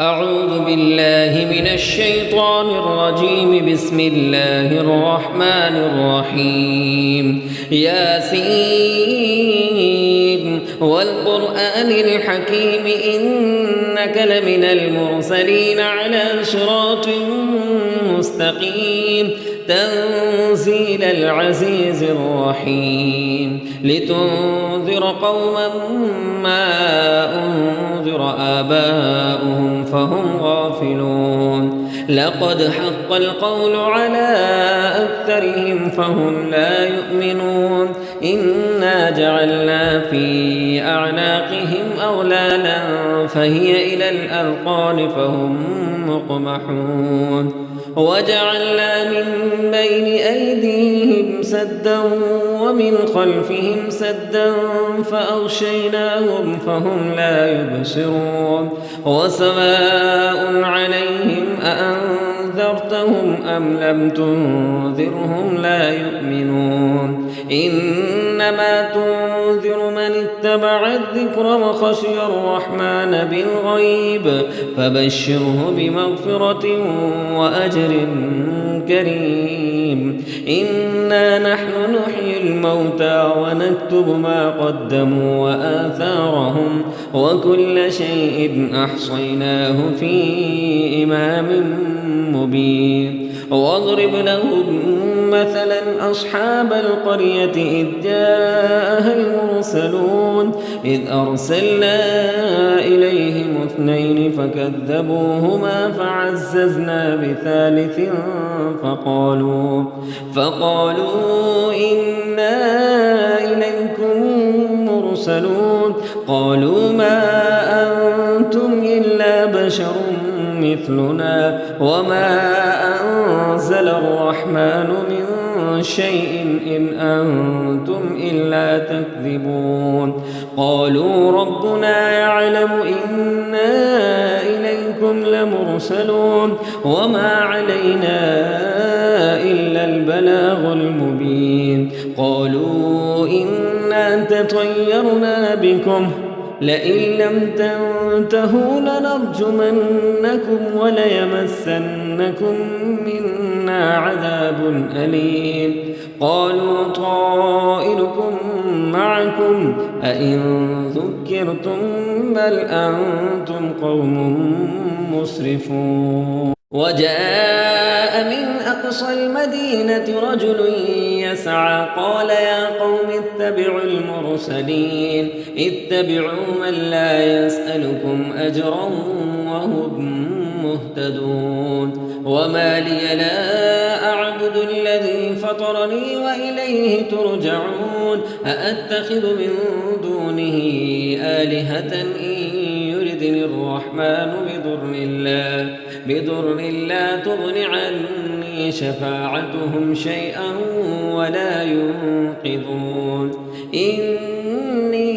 أعوذ بالله من الشيطان الرجيم. بسم الله الرحمن الرحيم. ياسين والقرآن الحكيم إنك لمن المرسلين على صراط مستقيم تنزيل العزيز الرحيم لتنذر قوما ما أنذر آباؤهم فهم غافلون. لقد حق القول على أكثرهم فهم لا يؤمنون. إنا جعلنا في أعناقهم أغلالا فهي إلى الأذقان فهم مقمحون. وجعلنا من بين أيديهم سدا ومن خلفهم سدا فأغشيناهم فهم لا يبصرون. وسواء عليهم أأنذرتهم أم لم تنذرهم لا يؤمنون. إنما تنذر من اتبع الذكر وخشي الرحمن بالغيب فبشره بمغفرة وأجر كريم. إنا نحن نحيي الموتى ونكتب ما قدموا وآثارهم وكل شيء أحصيناه في إمام مبين. واضرب لهم مثلا أصحاب القرية إذ جاءها المرسلون إذ أرسلنا إليهم اثنين فكذبوهما فعززنا بثالث فقالوا إنا إليكم مرسلون. قالوا ما أنتم إلا بشر مثلنا وما أنزل الرحمن من شيء إن أنتم إلا تكذبون. قالوا ربنا يعلم إنا إليكم لمرسلون وما علينا إلا البلاغ المبين. قالوا إنا تطيرنا بكم لئن لم تنتهوا لنرجمنكم وليمسنكم منا عذاب أليم. قالوا طائركم معكم أئن ذكرتم بل أنتم قوم مسرفون. وجاء من أقصى المدينة رجل يسعى قال يا قوم اتبعوا المرسلين اتبعوا من لا يسألكم أجرا وهم مهتدون. وما لي لا أعبد الذي فطرني وإليه ترجعون. أأتخذ من دونه آلهة إن يردني الرحمن بضر لا تغن عني شفاعتهم شيئا ولا ينقذون. إني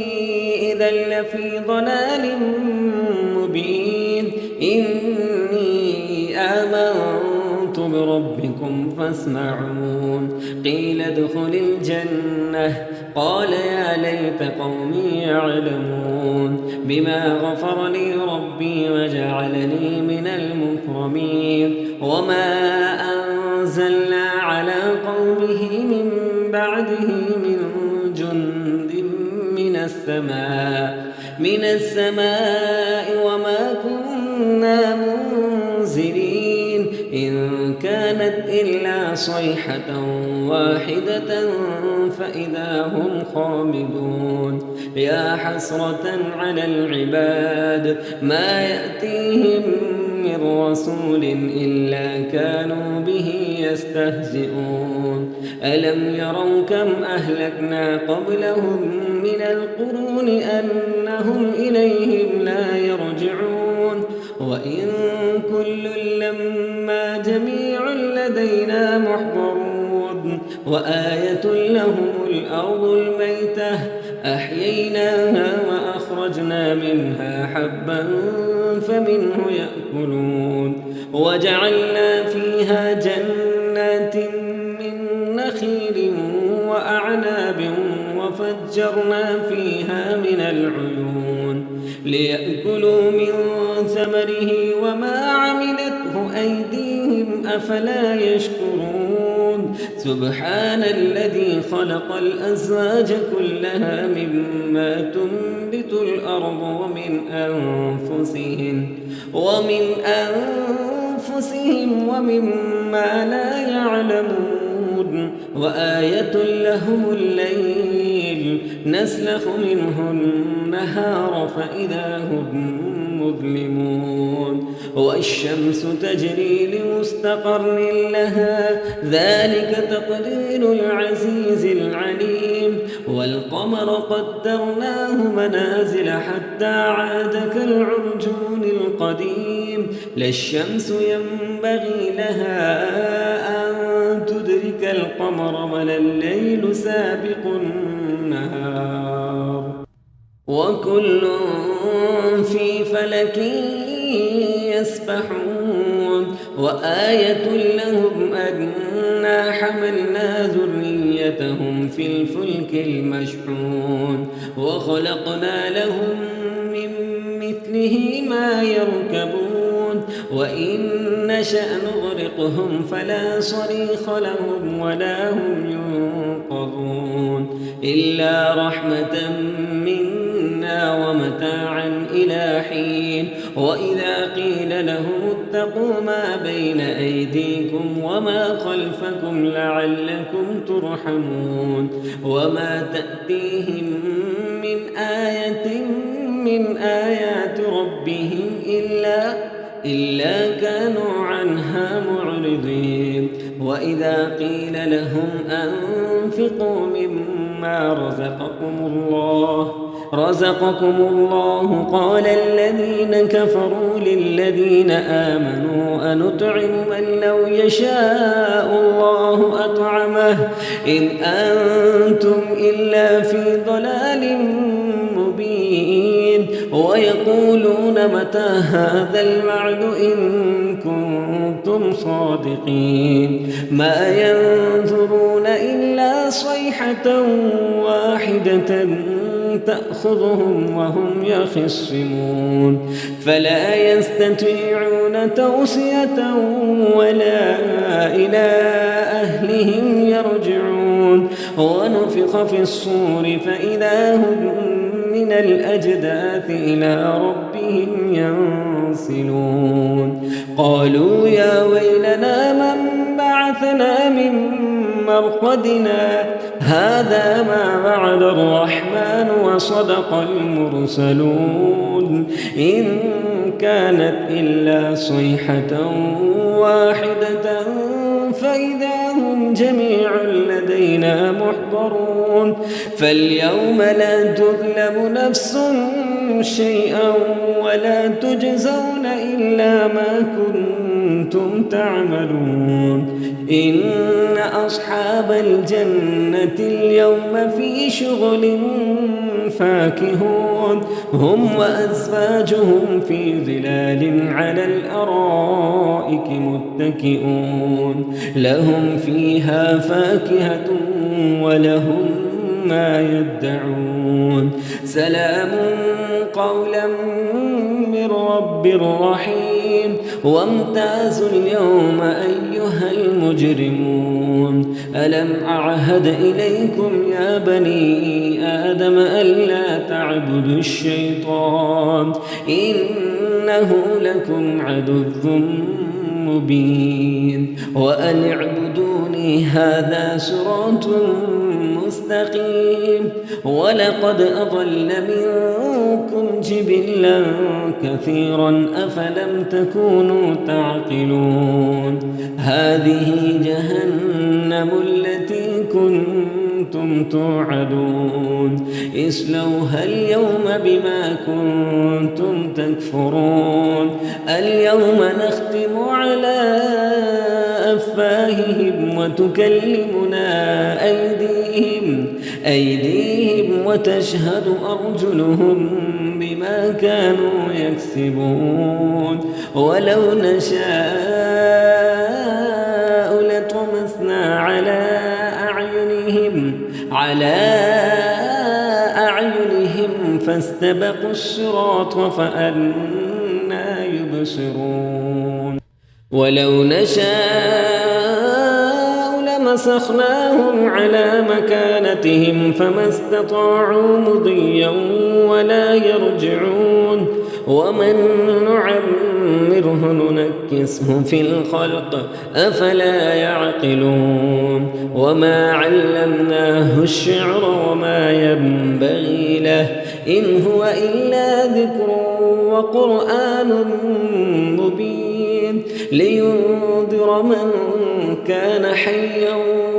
إذا لفي ضلال مبين. إني آمنت بربكم فاسمعون. قيل ادخل الجنة قال يا ليت قومي يعلمون بما غفر لي ربي وجعلني من المكرمين. وما أنزلنا على قومه من بعده من جند من السماء وما كنا منزلين. إن كانت إلا صيحة واحدة فإذا هم خامدون. يا حسرة على العباد ما يأتيهم من رسول إلا كانوا به يستهزئون. ألم يروا كم أهلكنا قبلهم من القرون أنهم إليهم لا يرجعون. وإن كل لما جميع لدينا محضرون. وآية لهم الأرض الميتة أحييناها وأخرجنا منها حبا فمنه يأكلون. وجعلنا فيها جنات من نخيل وأعناب وفجرنا فيها من العيون ليأكلوا من ثمره وما عملته أيديهم أفلا يشكرون سبحان الذي خلق الأزواج كلها مما تنبت الأرض ومن أنفسهم ومما لا يعلمون وآية لهم الليل نسلخ منه النهار فإذا هم مظلمون والشمس تجري لمستقر لها ذلك تقدير العزيز العليم والقمر قدرناه منازل حتى عاد كالعرجون القديم لا الشمس ينبغي لها أن تدرك القمر ولا الليل سابق النهار وكل في فلك يسبحون وآية لهم أنا حملنا ذريتهم في الفلك المشحون وخلقنا لهم من مثله ما يركبون وإن نشأ نغرقهم فلا صريخ لهم ولا هم ينقذون إلا رحمة منا ومتاعا إلى حين وإذا قيل لهم اتقوا ما بين أيديكم وما خلفكم لعلكم ترحمون وما تأتيهم من آية من آيات ربهم إلا كانوا عنها معرضين وإذا قيل لهم أنفقوا مما رزقكم الله قال الذين كفروا للذين آمنوا أنطعم من لو يشاء الله أطعمه إن أنتم إلا في ضلال مبين ويقولون متى هذا الوعد إن كنتم صادقين ما ينظرون إلا صيحة واحدة تأخذهم وهم يخصمون فلا يستطيعون توصية ولا إلى أهلهم يرجعون ونفخ في الصور فإذا هم من الأجداث إلى ربهم ينسلون قالوا يا ويلنا من بعثنا من مرقدنا هذا ما وعد الرحمن وصدق المرسلون إن كانت إلا صيحة واحدة فإذا هم جميع لدينا محضرون فاليوم لا تظلم نفس شيئا ولا تجزون إلا ما كنتم تعملون إن أصحاب الجنة اليوم في شغل فاكهون هم وأزواجهم في ظلال على الأرائك متكئون لهم فيها فاكهة ولهم ما يدعون سلام قولا من رب رحيم وامتازوا اليوم أيها المجرمون ألم أعهد إليكم يا بني آدم ألا تعبدوا الشيطان إنه لكم عدو مبين وأن اعبدوني هذا صراط مستقيم ولقد أضل منكم جبلا كثيرا أفلم تكونوا تعقلون هذه جهنم التي كنتم توعدون اصلوها اليوم بما كنتم تكفرون اليوم نختم على أفواههم وتكلمنا أيديهم وتشهد أرجلهم بما كانوا يكسبون ولو نشاء لطمسنا على أعينهم فاستبقوا الصراط فأنى يبصرون ولو نشاء لمسخناهم على مكانتهم فما استطاعوا مضيا ولا يرجعون ومن نعمره ننكسه في الخلق أفلا يعقلون وما علمناه الشعر وما ينبغي له إن هو إلا ذكر وقرآن مبين لينذر من كان حيا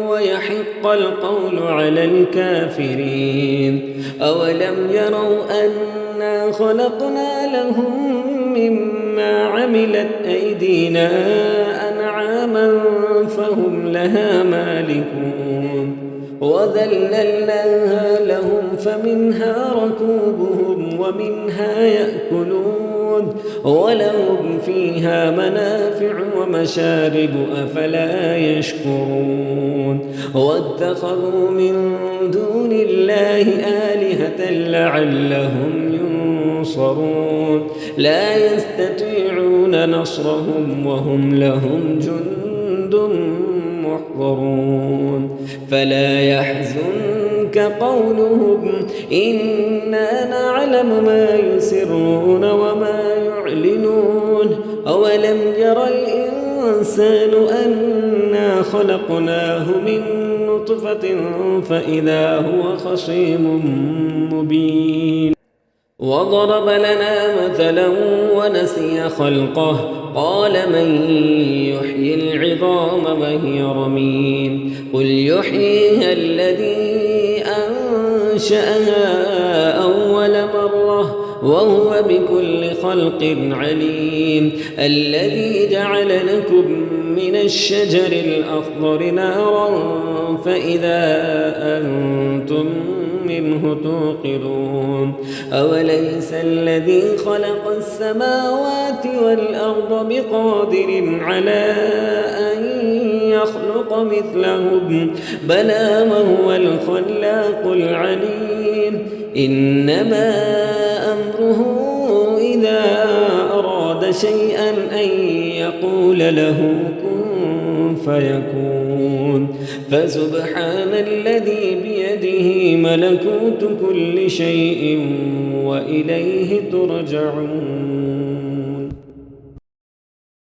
ويحق القول على الكافرين أولم يروا أنا خلقنا لهم مما عملت أيدينا أنعاما فهم لها مالكون وذللناها لهم فمنها ركوبهم ومنها يأكلون ولهم فيها منافع ومشارب أفلا يشكرون واتخذوا من دون الله آلهة لعلهم ينصرون لا يستطيعون نصرهم وهم لهم جند محضرون فلا يحزنك قولهم إنا نعلم ما يسرون وما يعلنون أولم ير الإنسان أنا خلقناه من نطفة فإذا هو خصيم مبين وضرب لنا مثلا ونسي خلقه قال من يحيي العظام وهي رميم قل يحييها الذي أنشأها أول مرة وهو بكل خلق عليم الذي جعل لكم من الشجر الأخضر نارا فإذا أنتم منه توقدون أوليس الذي خلق السماوات والأرض بقادر على أن يخلق مثلهم بلى وهو الخلاق العليم إنما أمره إذا أراد شيئا أن يقول له كن فيكون فسبحان الذي بيده ملكوت كل شيء وإليه ترجعون